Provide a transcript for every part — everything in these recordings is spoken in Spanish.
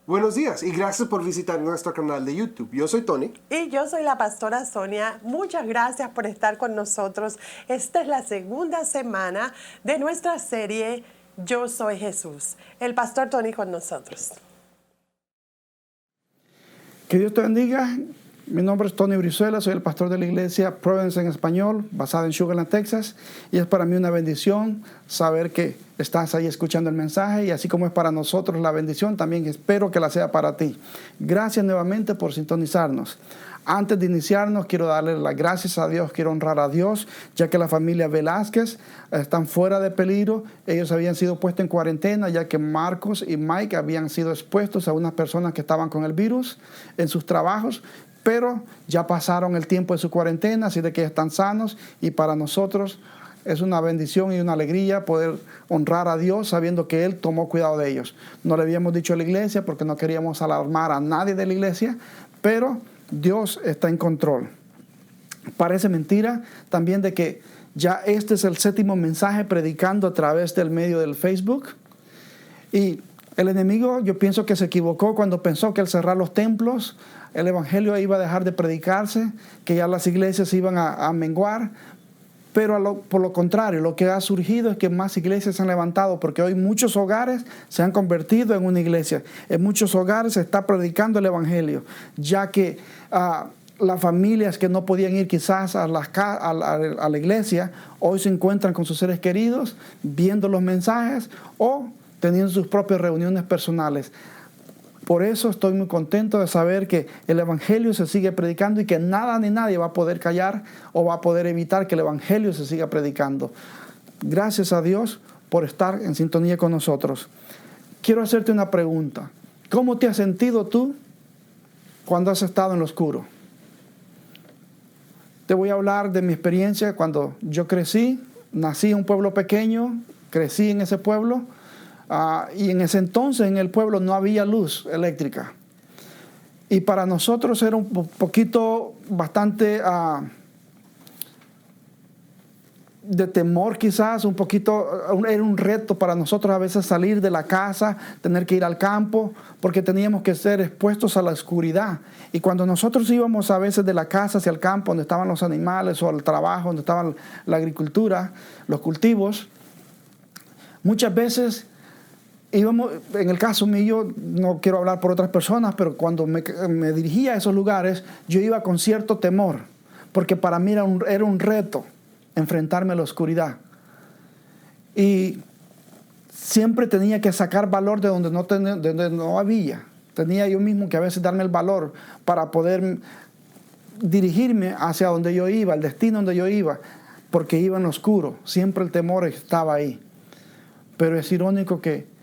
Buenos días y gracias por visitar nuestro canal de YouTube. Yo soy Tony. Y yo soy la pastora Sonia. Muchas gracias por estar con nosotros. Esta es la segunda semana de nuestra serie Yo Soy Jesús. El pastor Tony con nosotros. Que Dios te bendiga. Mi nombre es Tony Brizuela, soy el pastor de la iglesia Providence en español, basada en Sugar Land, Texas. Y es para mí una bendición saber que estás ahí escuchando el mensaje. Y así como es para nosotros la bendición, también espero que la sea para ti. Gracias nuevamente por sintonizarnos. Antes de iniciarnos, quiero darle las gracias a Dios, quiero honrar a Dios, ya que la familia Velázquez están fuera de peligro. Ellos habían sido puestos en cuarentena, ya que Marcos y Mike habían sido expuestos a unas personas que estaban con el virus en sus trabajos. Pero ya pasaron el tiempo de su cuarentena, así de que están sanos, y para nosotros es una bendición y una alegría poder honrar a Dios sabiendo que Él tomó cuidado de ellos. No le habíamos dicho a la iglesia porque no queríamos alarmar a nadie de la iglesia, pero Dios está en control. Parece mentira también de que ya este es el 7º mensaje predicando a través del medio del Facebook. Y el enemigo, yo pienso que se equivocó cuando pensó que al cerrar los templos el evangelio iba a dejar de predicarse, que ya las iglesias iban a menguar. Pero por lo contrario, lo que ha surgido es que más iglesias se han levantado, porque hoy muchos hogares se han convertido en una iglesia. En muchos hogares se está predicando el evangelio, ya que las familias que no podían ir quizás a la iglesia, hoy se encuentran con sus seres queridos, viendo los mensajes o teniendo sus propias reuniones personales. Por eso estoy muy contento de saber que el evangelio se sigue predicando y que nada ni nadie va a poder callar o va a poder evitar que el evangelio se siga predicando. Gracias a Dios por estar en sintonía con nosotros. Quiero hacerte una pregunta. ¿Cómo te has sentido tú cuando has estado en lo oscuro? Te voy a hablar de mi experiencia cuando yo crecí. Nací en un pueblo pequeño, crecí en ese pueblo. Y en ese entonces en el pueblo no había luz eléctrica. Y para nosotros era un poquito, bastante de temor quizás, un poquito, era un reto para nosotros a veces salir de la casa, tener que ir al campo, porque teníamos que ser expuestos a la oscuridad. Y cuando nosotros íbamos a veces de la casa hacia el campo, donde estaban los animales, o al trabajo, donde estaba la agricultura, los cultivos, muchas veces íbamos, en el caso mío, no quiero hablar por otras personas, pero cuando me dirigía a esos lugares, yo iba con cierto temor, porque para mí era un reto enfrentarme a la oscuridad. Y siempre tenía que sacar valor de donde no había. Tenía yo mismo que a veces darme el valor para poder dirigirme hacia donde yo iba, el destino donde yo iba, porque iba en lo oscuro. Siempre el temor estaba ahí. Pero es irónico que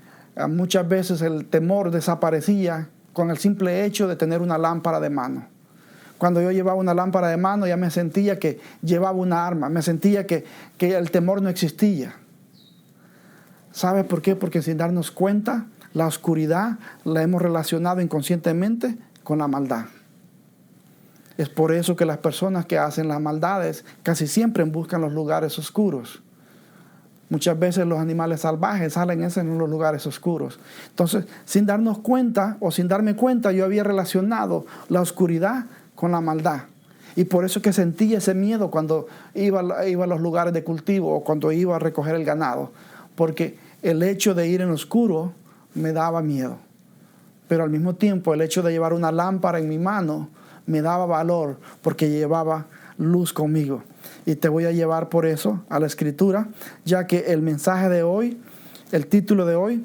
muchas veces el temor desaparecía con el simple hecho de tener una lámpara de mano. Cuando yo llevaba una lámpara de mano ya me sentía que llevaba una arma, me sentía que el temor no existía. ¿Sabe por qué? Porque sin darnos cuenta, la oscuridad la hemos relacionado inconscientemente con la maldad. Es por eso que las personas que hacen las maldades casi siempre buscan los lugares oscuros. Muchas veces los animales salvajes salen en los lugares oscuros. Entonces, sin darnos cuenta o sin darme cuenta, yo había relacionado la oscuridad con la maldad. Y por eso que sentía ese miedo cuando iba a los lugares de cultivo o cuando iba a recoger el ganado. Porque el hecho de ir en oscuro me daba miedo. Pero al mismo tiempo, el hecho de llevar una lámpara en mi mano me daba valor porque llevaba luz conmigo. Y te voy a llevar por eso a la escritura, ya que el mensaje de hoy, el título de hoy,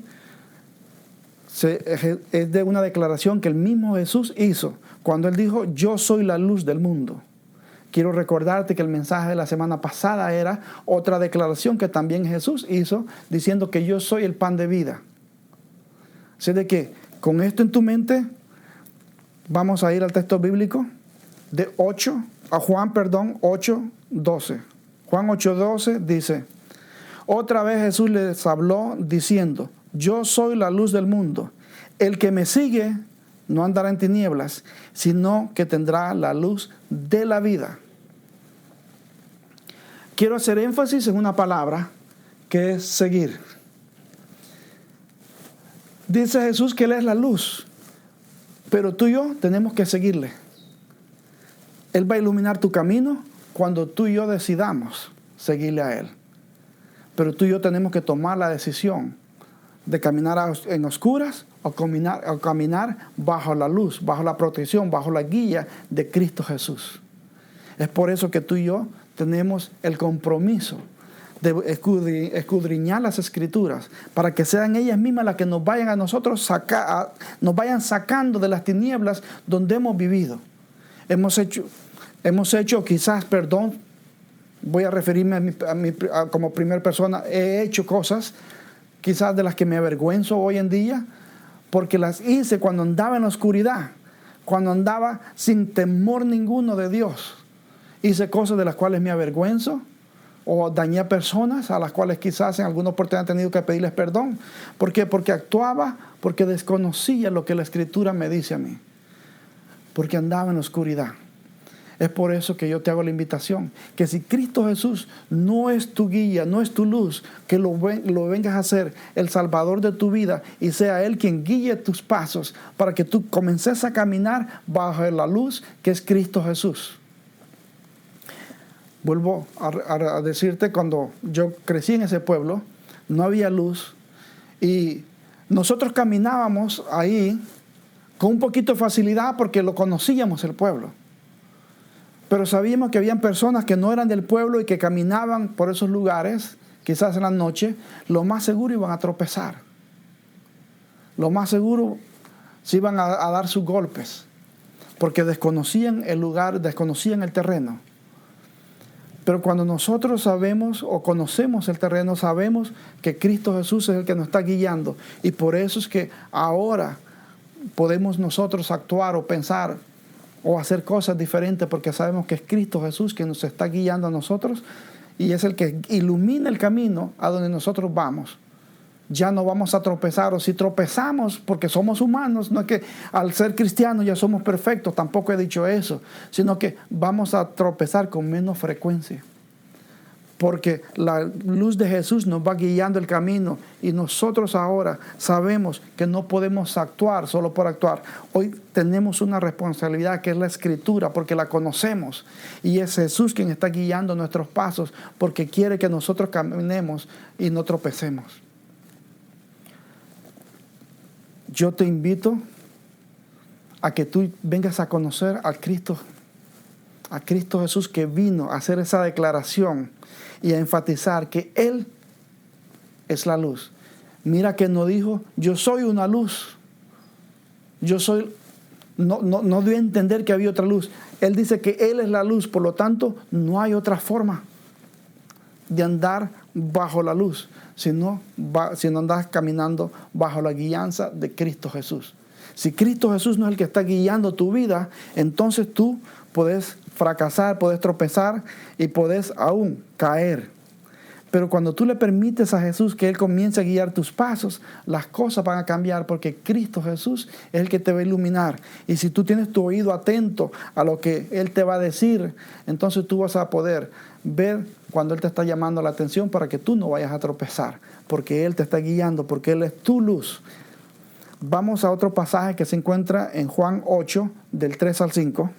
es de una declaración que el mismo Jesús hizo cuando Él dijo, yo soy la luz del mundo. Quiero recordarte que el mensaje de la semana pasada era otra declaración que también Jesús hizo, diciendo que yo soy el pan de vida. Así de que con esto en tu mente, vamos a ir al texto bíblico de Juan 8:12. Juan 8:12 dice, otra vez Jesús les habló diciendo, yo soy la luz del mundo. El que me sigue no andará en tinieblas, sino que tendrá la luz de la vida. Quiero hacer énfasis en una palabra que es seguir. Dice Jesús que Él es la luz. Pero tú y yo tenemos que seguirle. Él va a iluminar tu camino cuando tú y yo decidamos seguirle a Él. Pero tú y yo tenemos que tomar la decisión de caminar en oscuras o caminar bajo la luz, bajo la protección, bajo la guía de Cristo Jesús. Es por eso que tú y yo tenemos el compromiso de escudriñar las Escrituras, para que sean ellas mismas las que nos vayan a nosotros nos vayan sacando de las tinieblas donde hemos vivido. Hemos hecho quizás, perdón, voy a referirme como primera persona, he hecho cosas quizás de las que me avergüenzo hoy en día, porque las hice cuando andaba en la oscuridad, cuando andaba sin temor ninguno de Dios. Hice cosas de las cuales me avergüenzo, o dañé a personas a las cuales quizás en alguna oportunidad he tenido que pedirles perdón. ¿Por qué? Porque actuaba, porque desconocía lo que la Escritura me dice a mí, porque andaba en la oscuridad. Es por eso que yo te hago la invitación, que si Cristo Jesús no es tu guía, no es tu luz, que lo vengas a ser el Salvador de tu vida y sea Él quien guíe tus pasos para que tú comiences a caminar bajo la luz que es Cristo Jesús. Vuelvo a decirte, cuando yo crecí en ese pueblo, no había luz y nosotros caminábamos ahí con un poquito de facilidad porque lo conocíamos el pueblo. Pero sabíamos que habían personas que no eran del pueblo y que caminaban por esos lugares, quizás en la noche, lo más seguro iban a tropezar. Lo más seguro se iban a dar sus golpes, porque desconocían el lugar, desconocían el terreno. Pero cuando nosotros sabemos o conocemos el terreno, sabemos que Cristo Jesús es el que nos está guiando. Y por eso es que ahora podemos nosotros actuar o pensar o hacer cosas diferentes, porque sabemos que es Cristo Jesús que nos está guiando a nosotros y es el que ilumina el camino a donde nosotros vamos. Ya no vamos a tropezar, o si tropezamos porque somos humanos, no es que al ser cristianos ya somos perfectos, tampoco he dicho eso, sino que vamos a tropezar con menos frecuencia. Porque la luz de Jesús nos va guiando el camino y nosotros ahora sabemos que no podemos actuar solo por actuar. Hoy tenemos una responsabilidad que es la Escritura, porque la conocemos y es Jesús quien está guiando nuestros pasos, porque quiere que nosotros caminemos y no tropecemos. Yo te invito a que tú vengas a conocer a Cristo Jesús, que vino a hacer esa declaración y a enfatizar que Él es la luz. Mira que no dijo, yo soy una luz. No dio a entender que había otra luz. Él dice que Él es la luz, por lo tanto, no hay otra forma de andar bajo la luz, sino andas caminando bajo la guianza de Cristo Jesús. Si Cristo Jesús no es el que está guiando tu vida, entonces tú puedes fracasar, puedes tropezar y puedes aún caer. Pero cuando tú le permites a Jesús que Él comience a guiar tus pasos, las cosas van a cambiar, porque Cristo Jesús es el que te va a iluminar. Y si tú tienes tu oído atento a lo que Él te va a decir, entonces tú vas a poder ver cuando Él te está llamando la atención para que tú no vayas a tropezar, porque Él te está guiando, porque Él es tu luz. Vamos a otro pasaje que se encuentra en Juan 8, del 3 al 5.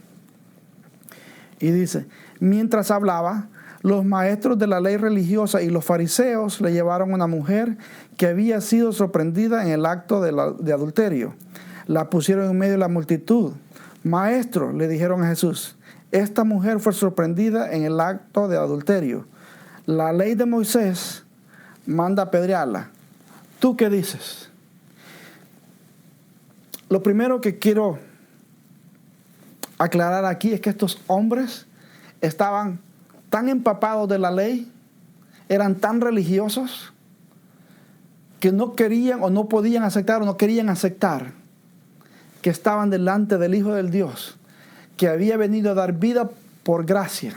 Y dice, mientras hablaba, los maestros de la ley religiosa y los fariseos le llevaron a una mujer que había sido sorprendida en el acto de adulterio. La pusieron en medio de la multitud. Maestro, le dijeron a Jesús, esta mujer fue sorprendida en el acto de adulterio. La ley de Moisés manda apedrearla. ¿Tú qué dices? Lo primero que quiero aclarar aquí es que estos hombres estaban tan empapados de la ley, eran tan religiosos, que no querían o no podían aceptar o no querían aceptar que estaban delante del Hijo del Dios, que había venido a dar vida por gracia,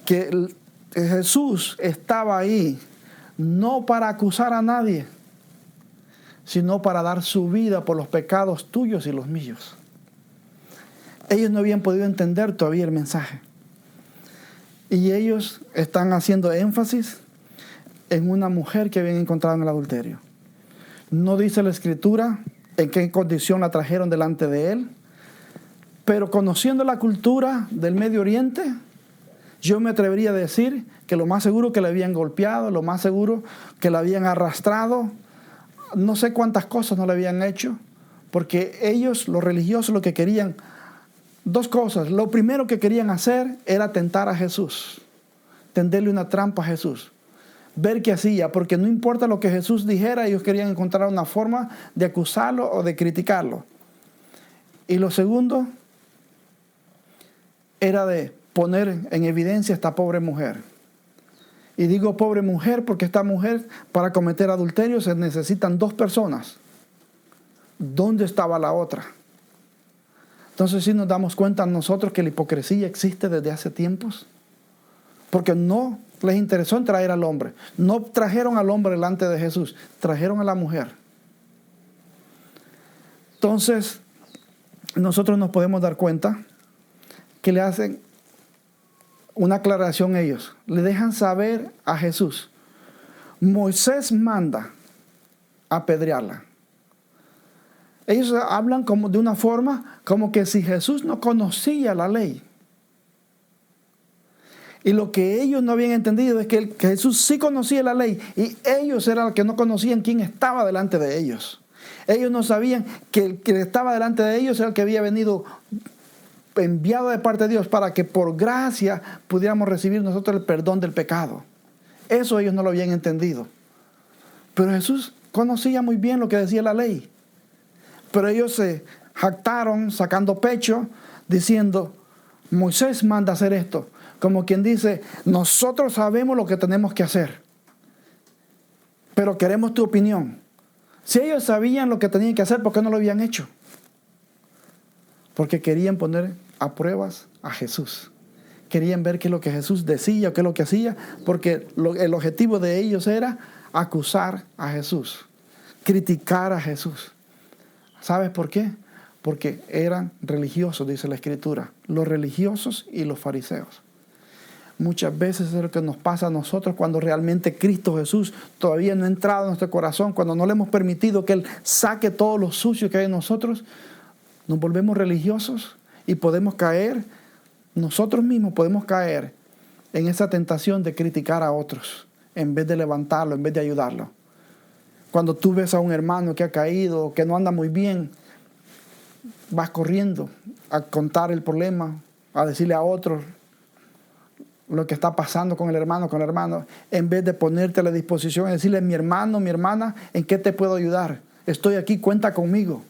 que Jesús estaba ahí no para acusar a nadie, sino para dar su vida por los pecados tuyos y los míos. Ellos no habían podido entender todavía el mensaje. Y ellos están haciendo énfasis en una mujer que habían encontrado en el adulterio. No dice la Escritura en qué condición la trajeron delante de él. Pero conociendo la cultura del Medio Oriente, yo me atrevería a decir que lo más seguro que le habían golpeado, lo más seguro que la habían arrastrado, no sé cuántas cosas no le habían hecho, porque ellos, los religiosos, lo que querían, dos cosas. Lo primero que querían hacer era tentar a Jesús, tenderle una trampa a Jesús, ver qué hacía, porque no importa lo que Jesús dijera, ellos querían encontrar una forma de acusarlo o de criticarlo. Y lo segundo era de poner en evidencia a esta pobre mujer. Y digo pobre mujer porque esta mujer, para cometer adulterio se necesitan 2 personas. ¿Dónde estaba la otra? Entonces sí nos damos cuenta nosotros que la hipocresía existe desde hace tiempos. Porque no les interesó en traer al hombre. No trajeron al hombre delante de Jesús, trajeron a la mujer. Entonces nosotros nos podemos dar cuenta que le hacen una aclaración ellos. Le dejan saber a Jesús: Moisés manda apedrearla. Ellos hablan como de una forma como que si Jesús no conocía la ley. Y lo que ellos no habían entendido es que Jesús sí conocía la ley y ellos eran los que no conocían quién estaba delante de ellos. Ellos no sabían que el que estaba delante de ellos era el que había venido enviado de parte de Dios para que por gracia pudiéramos recibir nosotros el perdón del pecado. Eso ellos no lo habían entendido. Pero Jesús conocía muy bien lo que decía la ley. Pero ellos se jactaron sacando pecho diciendo: Moisés manda hacer esto. Como quien dice: nosotros sabemos lo que tenemos que hacer, pero queremos tu opinión. Si ellos sabían lo que tenían que hacer, ¿por qué no lo habían hecho? Porque querían poner a pruebas a Jesús. Querían ver qué es lo que Jesús decía o qué es lo que hacía, porque el objetivo de ellos era acusar a Jesús, criticar a Jesús. ¿Sabes por qué? Porque eran religiosos, dice la Escritura, los religiosos y los fariseos. Muchas veces es lo que nos pasa a nosotros cuando realmente Cristo Jesús todavía no ha entrado en nuestro corazón, cuando no le hemos permitido que Él saque todo lo sucio que hay en nosotros. Nos volvemos religiosos y podemos caer, nosotros mismos podemos caer en esa tentación de criticar a otros en vez de levantarlo, en vez de ayudarlo. Cuando tú ves a un hermano que ha caído, que no anda muy bien, vas corriendo a contar el problema, a decirle a otros lo que está pasando con el hermano, en vez de ponerte a la disposición y decirle: mi hermano, mi hermana, ¿en qué te puedo ayudar? Estoy aquí, cuenta conmigo.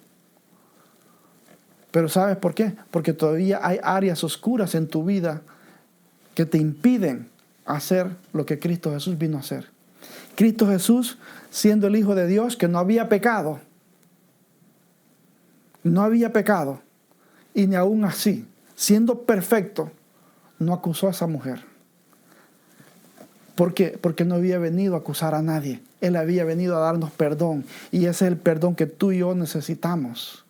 Pero ¿sabes por qué? Porque todavía hay áreas oscuras en tu vida que te impiden hacer lo que Cristo Jesús vino a hacer. Cristo Jesús, siendo el Hijo de Dios, que no había pecado, y ni aún así, siendo perfecto, no acusó a esa mujer. ¿Por qué? Porque no había venido a acusar a nadie. Él había venido a darnos perdón. Y ese es el perdón que tú y yo necesitamos.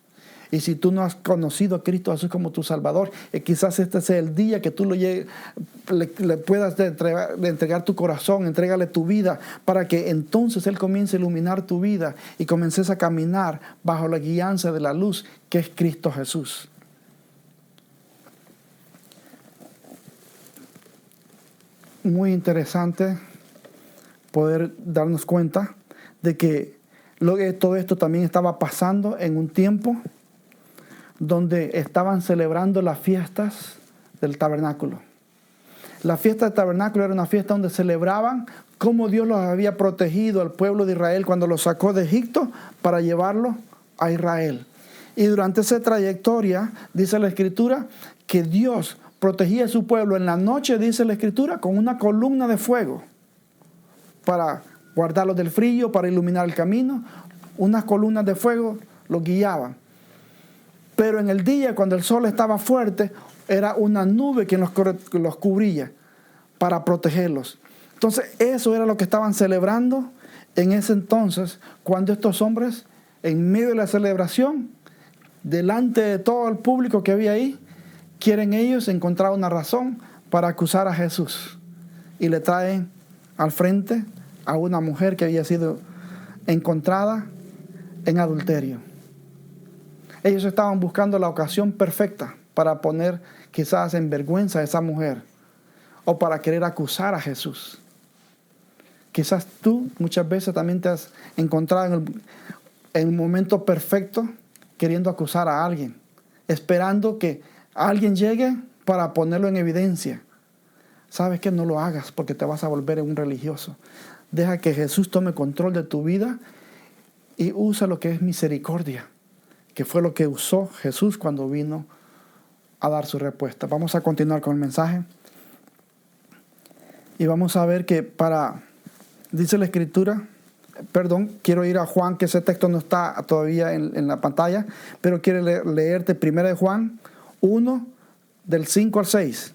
Y si tú no has conocido a Cristo Jesús como tu Salvador, quizás este sea el día que tú le puedas entregar tu corazón, entrégale tu vida, para que entonces Él comience a iluminar tu vida y comiences a caminar bajo la guianza de la luz que es Cristo Jesús. Muy interesante poder darnos cuenta de que todo esto también estaba pasando en un tiempo donde estaban celebrando las fiestas del tabernáculo. La fiesta del tabernáculo era una fiesta donde celebraban cómo Dios los había protegido al pueblo de Israel cuando los sacó de Egipto para llevarlo a Israel. Y durante esa trayectoria, dice la Escritura, que Dios protegía a su pueblo en la noche, dice la Escritura, con una columna de fuego para guardarlos del frío, para iluminar el camino. Unas columnas de fuego los guiaban. Pero en el día, cuando el sol estaba fuerte, era una nube que los cubría para protegerlos. Entonces, eso era lo que estaban celebrando en ese entonces, cuando estos hombres, en medio de la celebración, delante de todo el público que había ahí, quieren ellos encontrar una razón para acusar a Jesús. Y le traen al frente a una mujer que había sido encontrada en adulterio. Ellos estaban buscando la ocasión perfecta para poner quizás en vergüenza a esa mujer o para querer acusar a Jesús. Quizás tú muchas veces también te has encontrado en el momento perfecto queriendo acusar a alguien, esperando que alguien llegue para ponerlo en evidencia. ¿Sabes qué? No lo hagas porque te vas a volver un religioso. Deja que Jesús tome control de tu vida y usa lo que es misericordia, que fue lo que usó Jesús cuando vino a dar su respuesta. Vamos a continuar con el mensaje. Y vamos a ver que dice la Escritura, quiero ir a Juan, que ese texto no está todavía en la pantalla, pero quiero leerte 1 Juan 1, del 5 al 6.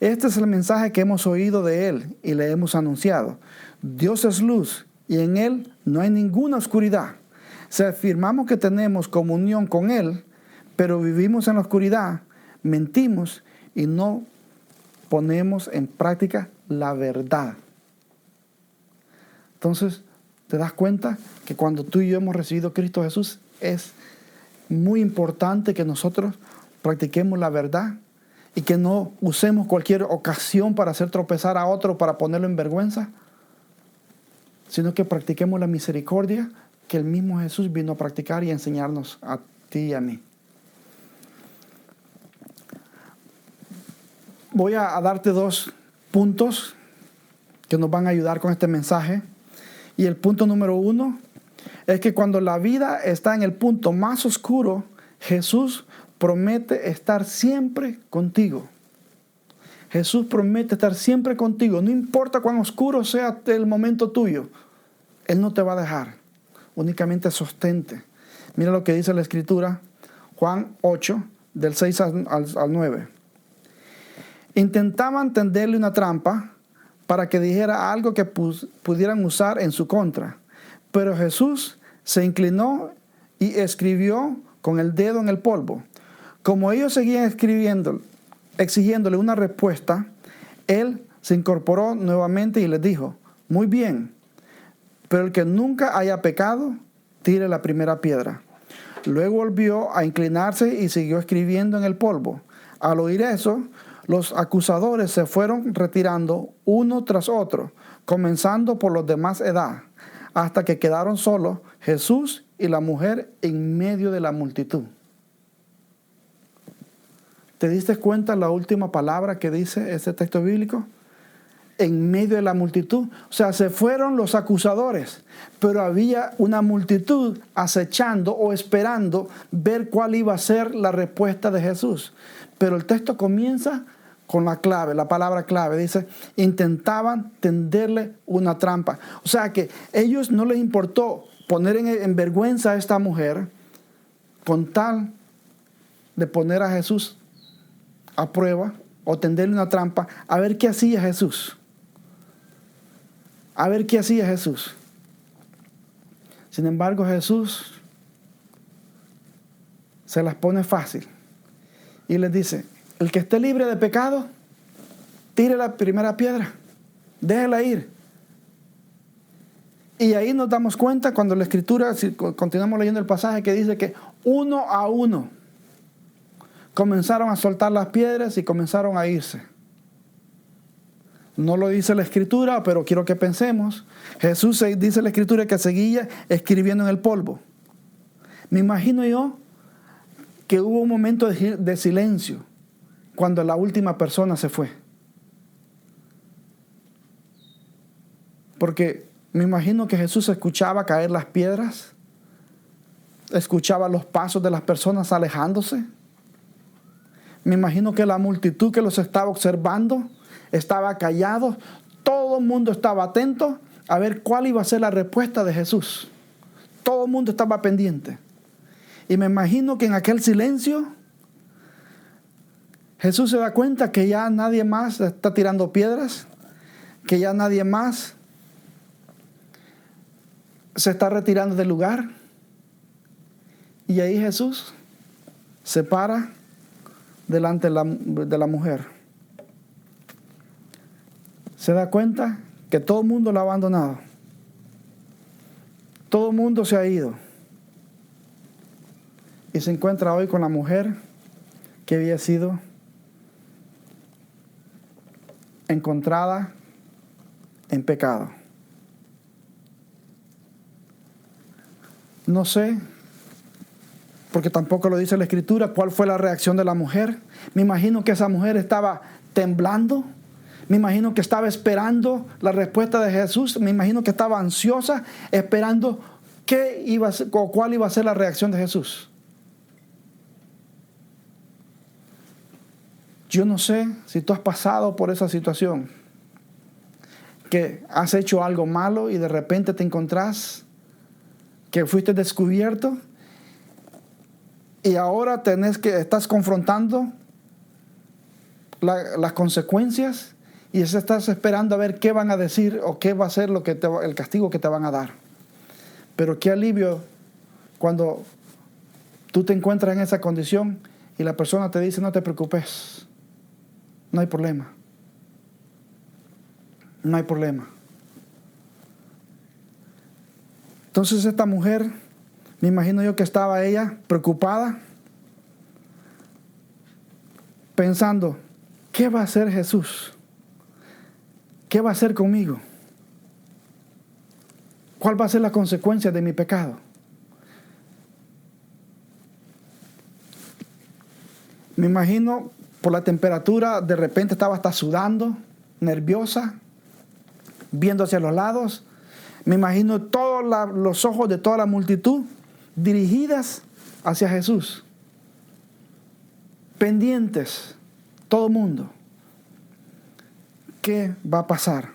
Este es el mensaje que hemos oído de Él y le hemos anunciado. Dios es luz y en Él no hay ninguna oscuridad. Si afirmamos que tenemos comunión con Él, pero vivimos en la oscuridad, mentimos y no ponemos en práctica la verdad. Entonces, ¿te das cuenta que cuando tú y yo hemos recibido a Cristo Jesús es muy importante que nosotros practiquemos la verdad y que no usemos cualquier ocasión para hacer tropezar a otro, para ponerlo en vergüenza, sino que practiquemos la misericordia que el mismo Jesús vino a practicar y a enseñarnos a ti y a mí? Voy a darte 2 puntos que nos van a ayudar con este mensaje. Y el punto número 1 es que cuando la vida está en el punto más oscuro, Jesús promete estar siempre contigo. Jesús promete estar siempre contigo. No importa cuán oscuro sea el momento tuyo, Él no te va a dejar. Únicamente sostente. Mira lo que dice la Escritura, Juan 8, del 6 al 9. Intentaban tenderle una trampa para que dijera algo que pudieran usar en su contra. Pero Jesús se inclinó y escribió con el dedo en el polvo. Como ellos seguían exigiéndole una respuesta, Él se incorporó nuevamente y les dijo: muy bien, pero el que nunca haya pecado, tire la primera piedra. Luego volvió a inclinarse y siguió escribiendo en el polvo. Al oír eso, los acusadores se fueron retirando uno tras otro, comenzando por los de más edad, hasta que quedaron solos Jesús y la mujer en medio de la multitud. ¿Te diste cuenta la última palabra que dice este texto bíblico? En medio de la multitud. O sea, se fueron los acusadores, pero había una multitud acechando o esperando ver cuál iba a ser la respuesta de Jesús. Pero el texto comienza con la palabra clave. Dice, intentaban tenderle una trampa. O sea que a ellos no les importó poner en vergüenza a esta mujer con tal de poner a Jesús a prueba o tenderle una trampa, a ver qué hacía Jesús. A ver qué hacía Jesús. Sin embargo, Jesús se las pone fácil y les dice: el que esté libre de pecado, tire la primera piedra, déjela ir. Y ahí nos damos cuenta cuando la Escritura, si continuamos leyendo el pasaje, que dice que uno a uno comenzaron a soltar las piedras y comenzaron a irse. No lo dice la Escritura, pero quiero que pensemos. Jesús dice la Escritura que seguía escribiendo en el polvo. Me imagino yo que hubo un momento de silencio cuando la última persona se fue. Porque me imagino que Jesús escuchaba caer las piedras, escuchaba los pasos de las personas alejándose. Me imagino que la multitud que los estaba observando estaba callado. Todo el mundo estaba atento a ver cuál iba a ser la respuesta de Jesús. Todo el mundo estaba pendiente. Y me imagino que en aquel silencio Jesús se da cuenta que ya nadie más está tirando piedras, que ya nadie más se está retirando del lugar. Y ahí Jesús se para delante de la mujer. Se da cuenta que todo el mundo lo ha abandonado. Todo el mundo se ha ido. y se encuentra hoy con la mujer que había sido encontrada en pecado. No sé, porque tampoco lo dice la Escritura, cuál fue la reacción de la mujer. Me imagino que esa mujer estaba temblando. Me imagino que estaba esperando la respuesta de Jesús. Me imagino que estaba ansiosa, esperando qué iba a ser, o cuál iba a ser la reacción de Jesús. Yo no sé si tú has pasado por esa situación, que has hecho algo malo y de repente te encontrás que fuiste descubierto y ahora estás confrontando las consecuencias y estás esperando a ver qué van a decir o qué va a ser el castigo que te van a dar. Pero qué alivio cuando tú te encuentras en esa condición y la persona te dice: no te preocupes, no hay problema. No hay problema. Entonces esta mujer, me imagino yo que estaba ella preocupada, pensando: ¿qué va a hacer Jesús? ¿Qué va a hacer conmigo? ¿Cuál va a ser la consecuencia de mi pecado? Me imagino por la temperatura, de repente estaba hasta sudando, nerviosa, viendo hacia los lados. Me imagino todos los ojos de toda la multitud dirigidas hacia Jesús, pendientes, todo el mundo. ¿Qué va a pasar?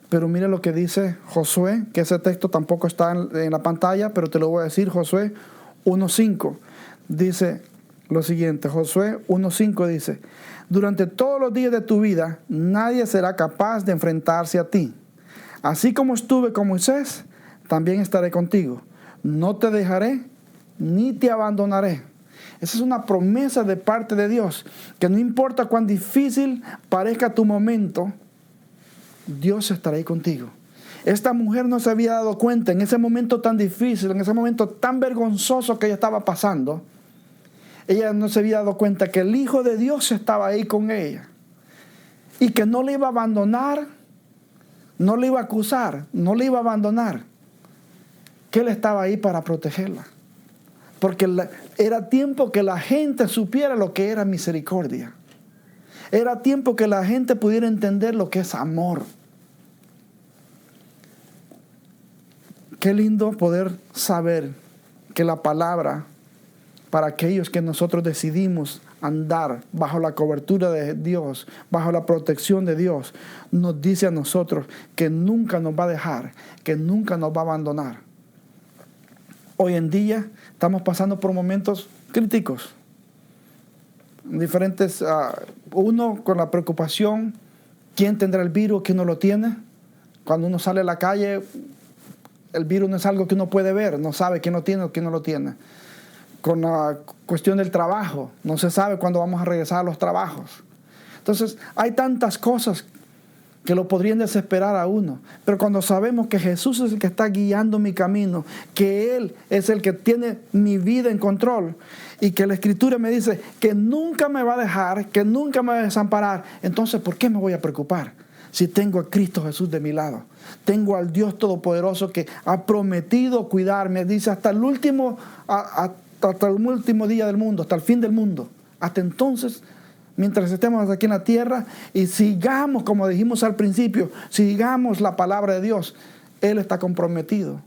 Pero mire lo que dice Josué, que ese texto tampoco está en la pantalla, pero te lo voy a decir. Josué 1:5 dice lo siguiente. Josué 1:5 dice: durante todos los días de tu vida nadie será capaz de enfrentarse a ti. Así como estuve con Moisés, también estaré contigo. No te dejaré ni te abandonaré. Esa es una promesa de parte de Dios, que no importa cuán difícil parezca tu momento, Dios estará ahí contigo. Esta mujer no se había dado cuenta en ese momento tan difícil, en ese momento tan vergonzoso que ella estaba pasando. Ella no se había dado cuenta que el Hijo de Dios estaba ahí con ella y que no le iba a abandonar, no le iba a acusar, no le iba a abandonar, que Él estaba ahí para protegerla. Porque era tiempo que la gente supiera lo que era misericordia. Era tiempo que la gente pudiera entender lo que es amor. Qué lindo poder saber que la palabra, para aquellos que nosotros decidimos andar bajo la cobertura de Dios, bajo la protección de Dios, nos dice a nosotros que nunca nos va a dejar, que nunca nos va a abandonar. Hoy en día estamos pasando por momentos críticos, diferentes, uno con la preocupación, ¿quién tendrá el virus, quién no lo tiene? Cuando uno sale a la calle, el virus no es algo que uno puede ver, no sabe quién lo tiene o quién no lo tiene. Con la cuestión del trabajo, no se sabe cuándo vamos a regresar a los trabajos. Entonces, hay tantas cosas que lo podrían desesperar a uno. Pero cuando sabemos que Jesús es el que está guiando mi camino, que Él es el que tiene mi vida en control, y que la Escritura me dice que nunca me va a dejar, que nunca me va a desamparar, entonces ¿por qué me voy a preocupar? Si tengo a Cristo Jesús de mi lado, tengo al Dios Todopoderoso que ha prometido cuidarme, dice hasta el último día del mundo, hasta el fin del mundo. Hasta entonces, mientras estemos aquí en la tierra y sigamos, como dijimos al principio, sigamos la palabra de Dios, Él está comprometido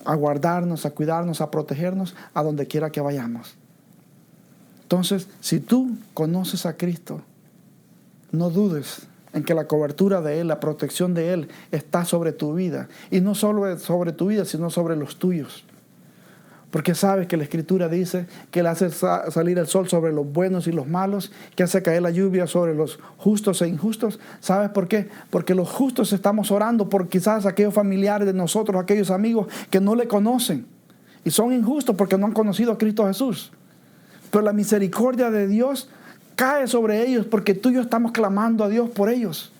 a guardarnos, a cuidarnos, a protegernos a donde quiera que vayamos. Entonces, si tú conoces a Cristo, no dudes en que la cobertura de Él, la protección de Él está sobre tu vida. Y no solo sobre tu vida, sino sobre los tuyos. Porque sabes que la Escritura dice que Él hace salir el sol sobre los buenos y los malos, que hace caer la lluvia sobre los justos e injustos. ¿Sabes por qué? Porque los justos estamos orando por quizás aquellos familiares de nosotros, aquellos amigos que no le conocen. Y son injustos porque no han conocido a Cristo Jesús. Pero la misericordia de Dios cae sobre ellos porque tú y yo estamos clamando a Dios por ellos.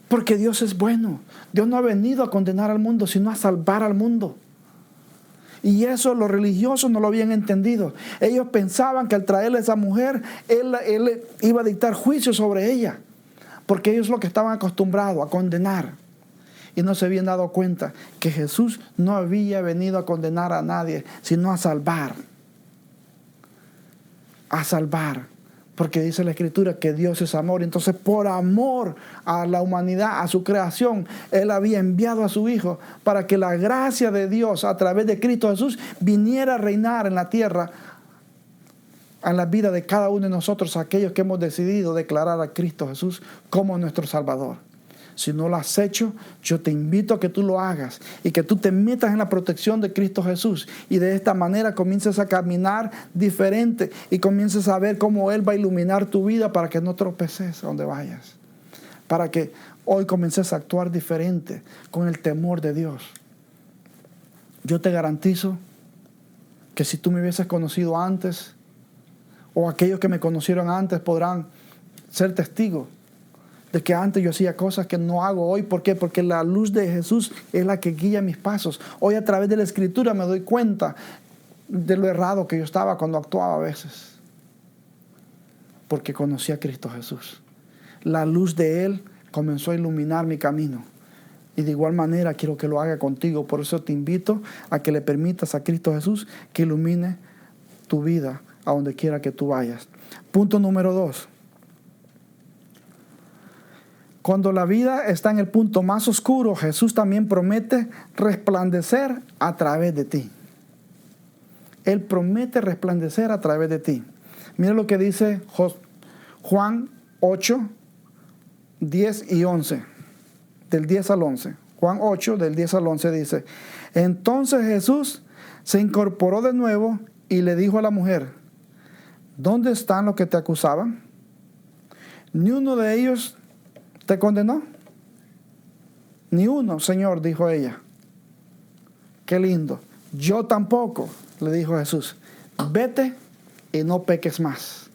Porque Dios es bueno. Dios no ha venido a condenar al mundo, sino a salvar al mundo. Y eso los religiosos no lo habían entendido. Ellos pensaban que al traerle a esa mujer, él iba a dictar juicio sobre ella. Porque ellos lo que estaban acostumbrados a condenar. Y no se habían dado cuenta que Jesús no había venido a condenar a nadie, sino a salvar. A salvar. Porque dice la Escritura que Dios es amor. Entonces, por amor a la humanidad, a su creación, Él había enviado a su Hijo para que la gracia de Dios a través de Cristo Jesús viniera a reinar en la tierra, en la vida de cada uno de nosotros, aquellos que hemos decidido declarar a Cristo Jesús como nuestro Salvador. Si no lo has hecho, yo te invito a que tú lo hagas y que tú te metas en la protección de Cristo Jesús y de esta manera comiences a caminar diferente y comiences a ver cómo Él va a iluminar tu vida para que no tropeces a donde vayas. Para que hoy comiences a actuar diferente con el temor de Dios. Yo te garantizo que si tú me hubieses conocido antes, o aquellos que me conocieron antes podrán ser testigos de que antes yo hacía cosas que no hago hoy. ¿Por qué? Porque la luz de Jesús es la que guía mis pasos. Hoy a través de la Escritura me doy cuenta de lo errado que yo estaba cuando actuaba a veces. Porque conocí a Cristo Jesús. La luz de Él comenzó a iluminar mi camino. Y de igual manera quiero que lo haga contigo. Por eso te invito a que le permitas a Cristo Jesús que ilumine tu vida a donde quiera que tú vayas. Punto número 2. Cuando la vida está en el punto más oscuro, Jesús también promete resplandecer a través de ti. Él promete resplandecer a través de ti. Mira lo que dice Juan 8, 10 y 11. Del 10 al 11. Juan 8, del 10 al 11 dice: Entonces Jesús se incorporó de nuevo y le dijo a la mujer: ¿Dónde están los que te acusaban? ¿Ni uno de ellos te condenó? Ni uno, Señor, dijo ella. Qué lindo. Yo tampoco, le dijo Jesús. Vete y no peques más.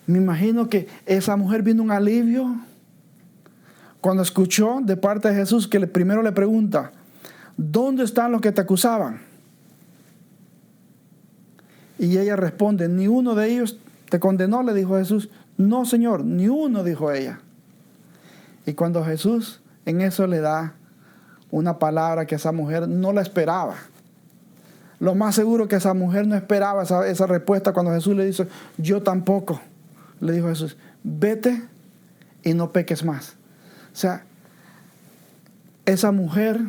Me imagino que esa mujer vino un alivio cuando escuchó de parte de Jesús que primero le pregunta: ¿dónde están los que te acusaban? Y ella responde: ni uno de ellos te condenó, le dijo Jesús. No, Señor, ni uno, dijo ella. Y cuando Jesús en eso le da una palabra que esa mujer no la esperaba. Lo más seguro que esa mujer no esperaba esa respuesta cuando Jesús le dice: yo tampoco. Le dijo Jesús: vete y no peques más. O sea, esa mujer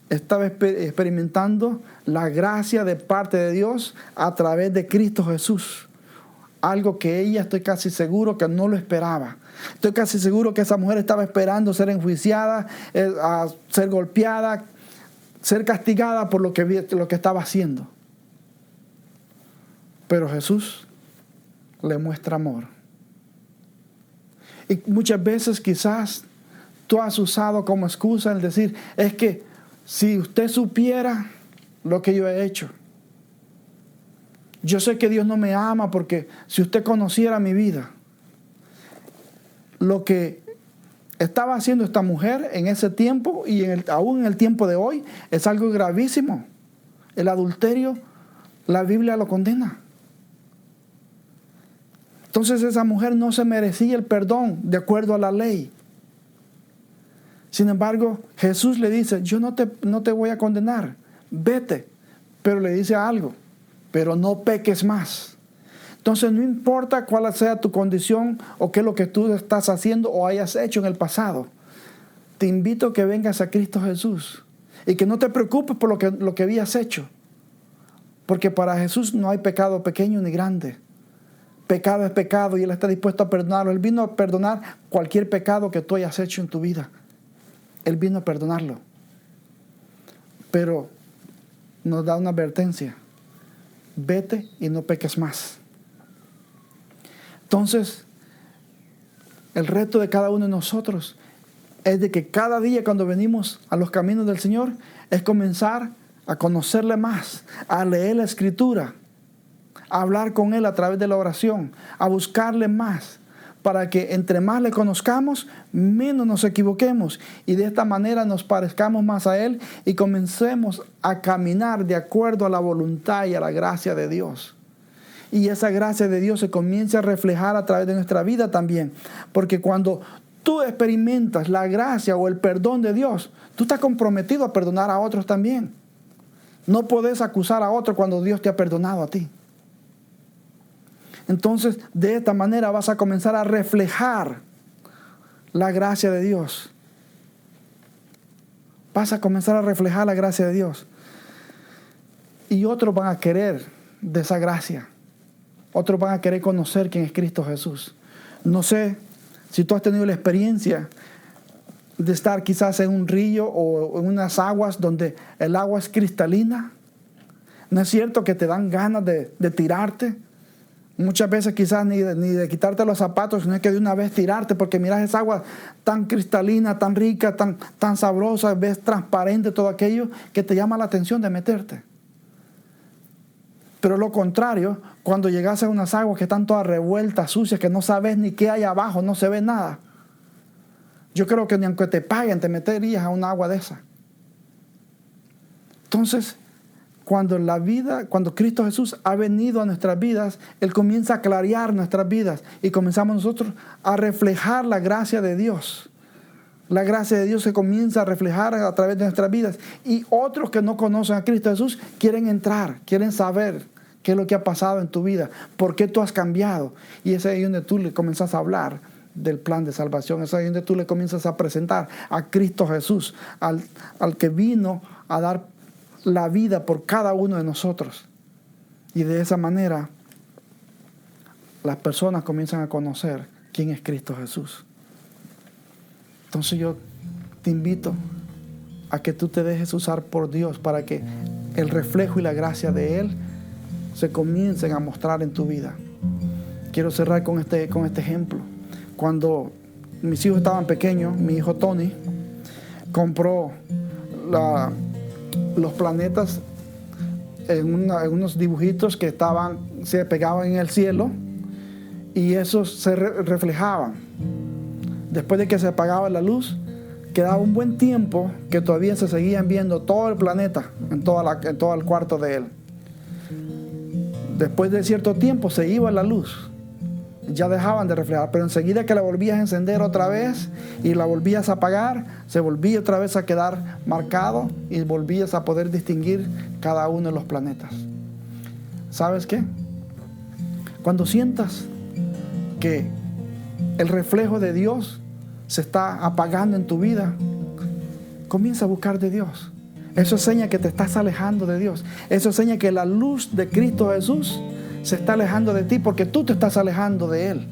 estaba experimentando la gracia de parte de Dios a través de Cristo Jesús. Algo que ella, estoy casi seguro que no lo esperaba. Estoy casi seguro que esa mujer estaba esperando ser enjuiciada, a ser golpeada, ser castigada por lo que estaba haciendo. Pero Jesús le muestra amor. Y muchas veces quizás tú has usado como excusa el decir: es que si usted supiera lo que yo he hecho. Yo sé que Dios no me ama porque si usted conociera mi vida. Lo que estaba haciendo esta mujer en ese tiempo y aún en el tiempo de hoy es algo gravísimo. El adulterio, la Biblia lo condena. Entonces esa mujer no se merecía el perdón de acuerdo a la ley. Sin embargo, Jesús le dice: yo no te voy a condenar, vete. Pero le dice algo: pero no peques más. Entonces no importa cuál sea tu condición o qué es lo que tú estás haciendo o hayas hecho en el pasado. Te invito a que vengas a Cristo Jesús y que no te preocupes por lo que habías hecho. Porque para Jesús no hay pecado pequeño ni grande. Pecado es pecado y Él está dispuesto a perdonarlo. Él vino a perdonar cualquier pecado que tú hayas hecho en tu vida. Él vino a perdonarlo. Pero nos da una advertencia: vete y no peques más. Entonces, el reto de cada uno de nosotros es de que cada día cuando venimos a los caminos del Señor es comenzar a conocerle más, a leer la Escritura, a hablar con Él a través de la oración, a buscarle más, para que entre más le conozcamos, menos nos equivoquemos. Y de esta manera nos parezcamos más a Él y comencemos a caminar de acuerdo a la voluntad y a la gracia de Dios. Y esa gracia de Dios se comienza a reflejar a través de nuestra vida también. Porque cuando tú experimentas la gracia o el perdón de Dios, tú estás comprometido a perdonar a otros también. No podés acusar a otro cuando Dios te ha perdonado a ti. Entonces, de esta manera vas a comenzar a reflejar la gracia de Dios. Vas a comenzar a reflejar la gracia de Dios. Y otros van a querer de esa gracia. Otros van a querer conocer quién es Cristo Jesús. No sé si tú has tenido la experiencia de estar quizás en un río o en unas aguas donde el agua es cristalina. ¿No es cierto que te dan ganas de tirarte? Muchas veces quizás ni de quitarte los zapatos, sino que de una vez tirarte, porque miras esa agua tan cristalina, tan rica, tan sabrosa, ves transparente todo aquello que te llama la atención de meterte. Pero lo contrario, cuando llegas a unas aguas que están todas revueltas, sucias, que no sabes ni qué hay abajo, no se ve nada. Yo creo que ni aunque te paguen te meterías a un agua de esa. Entonces, cuando Cristo Jesús ha venido a nuestras vidas, Él comienza a clarear nuestras vidas y comenzamos nosotros a reflejar la gracia de Dios. La gracia de Dios se comienza a reflejar a través de nuestras vidas. Y otros que no conocen a Cristo Jesús quieren entrar, quieren saber qué es lo que ha pasado en tu vida, por qué tú has cambiado. Y es ahí donde tú le comienzas a hablar del plan de salvación. Es ahí donde tú le comienzas a presentar a Cristo Jesús, al que vino a dar la vida por cada uno de nosotros. Y de esa manera las personas comienzan a conocer quién es Cristo Jesús. Entonces yo te invito a que tú te dejes usar por Dios para que el reflejo y la gracia de Él se comiencen a mostrar en tu vida. Quiero cerrar con este ejemplo. Cuando mis hijos estaban pequeños, mi hijo Tony compró los planetas en unos dibujitos que se pegaban en el cielo y esos se reflejaban. Después de que se apagaba la luz, quedaba un buen tiempo que todavía se seguían viendo todo el planeta en todo el cuarto de él. Después de cierto tiempo se iba la luz, ya dejaban de reflejar, pero enseguida que la volvías a encender otra vez y la volvías a apagar, se volvía otra vez a quedar marcado y volvías a poder distinguir cada uno de los planetas. ¿Sabes qué? Cuando sientas que el reflejo de Dios se está apagando en tu vida, comienza a buscar de Dios. Eso enseña que te estás alejando de Dios. Eso enseña que la luz de Cristo Jesús se está alejando de ti porque tú te estás alejando de Él.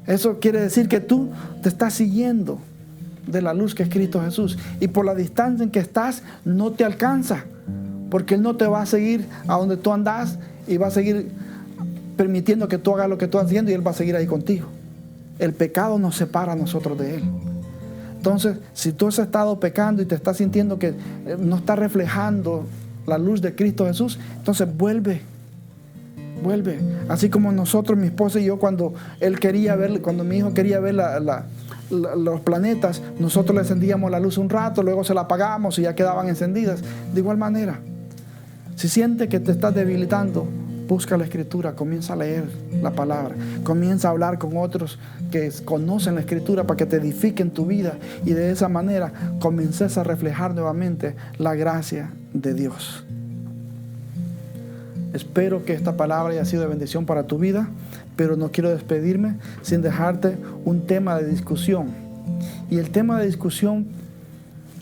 Eso quiere decir que tú te estás siguiendo de la luz que es Cristo Jesús. Y por la distancia en que estás, no te alcanza. Porque Él no te va a seguir a donde tú andas y va a seguir permitiendo que tú hagas lo que tú estás haciendo y Él va a seguir ahí contigo. El pecado nos separa a nosotros de Él. Entonces, si tú has estado pecando y te estás sintiendo que no está reflejando la luz de Cristo Jesús, entonces vuelve. Así como nosotros, mi esposa y yo, cuando mi hijo quería ver los planetas, nosotros le encendíamos la luz un rato, luego se la apagamos y ya quedaban encendidas. De igual manera, si sientes que te estás debilitando, busca la Escritura, comienza a leer la palabra, comienza a hablar con otros que conocen la Escritura para que te edifiquen tu vida y de esa manera comiences a reflejar nuevamente la gracia de Dios. Espero que esta palabra haya sido de bendición para tu vida, pero no quiero despedirme sin dejarte un tema de discusión. Y el tema de discusión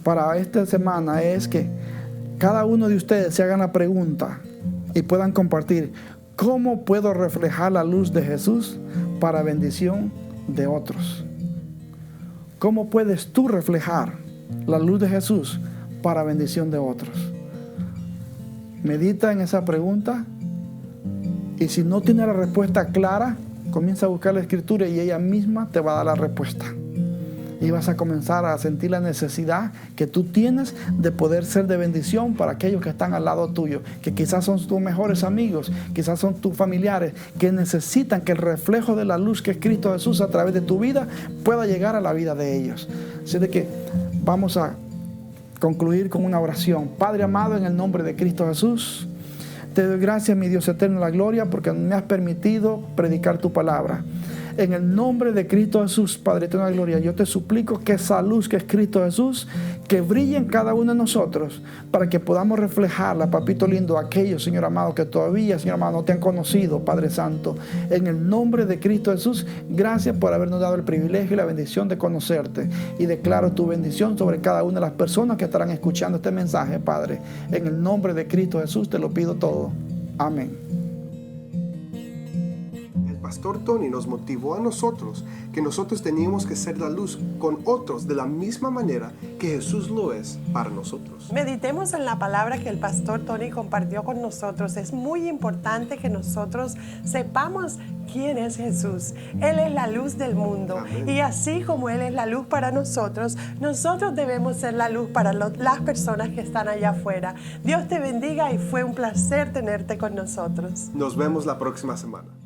para esta semana es que cada uno de ustedes se hagan la pregunta y puedan compartir: ¿cómo puedo reflejar la luz de Jesús para bendición de otros? ¿Cómo puedes tú reflejar la luz de Jesús para bendición de otros? Medita en esa pregunta y si no tiene la respuesta clara, comienza a buscar la Escritura y ella misma te va a dar la respuesta. y vas a comenzar a sentir la necesidad que tú tienes de poder ser de bendición para aquellos que están al lado tuyo, que quizás son tus mejores amigos, quizás son tus familiares, que necesitan que el reflejo de la luz que es Cristo Jesús a través de tu vida pueda llegar a la vida de ellos. Así de que vamos a concluir con una oración. Padre amado, en el nombre de Cristo Jesús, te doy gracias, mi Dios eterno, la gloria, porque me has permitido predicar tu palabra. En el nombre de Cristo Jesús, Padre eterno de la gloria, yo te suplico que esa luz que es Cristo Jesús, que brille en cada uno de nosotros, para que podamos reflejarla, papito lindo, a aquellos, Señor amado, que todavía, Señor amado, no te han conocido, Padre Santo. En el nombre de Cristo Jesús, gracias por habernos dado el privilegio y la bendición de conocerte. Y declaro tu bendición sobre cada una de las personas que estarán escuchando este mensaje, Padre. En el nombre de Cristo Jesús te lo pido todo. Amén. Pastor Tony nos motivó a nosotros que nosotros teníamos que ser la luz con otros de la misma manera que Jesús lo es para nosotros. Meditemos en la palabra que el pastor Tony compartió con nosotros. Es muy importante que nosotros sepamos quién es Jesús. Él es la luz del mundo. Amén. Y así como Él es la luz para nosotros, nosotros debemos ser la luz para las personas que están allá afuera. Dios te bendiga y fue un placer tenerte con nosotros. Nos vemos la próxima semana.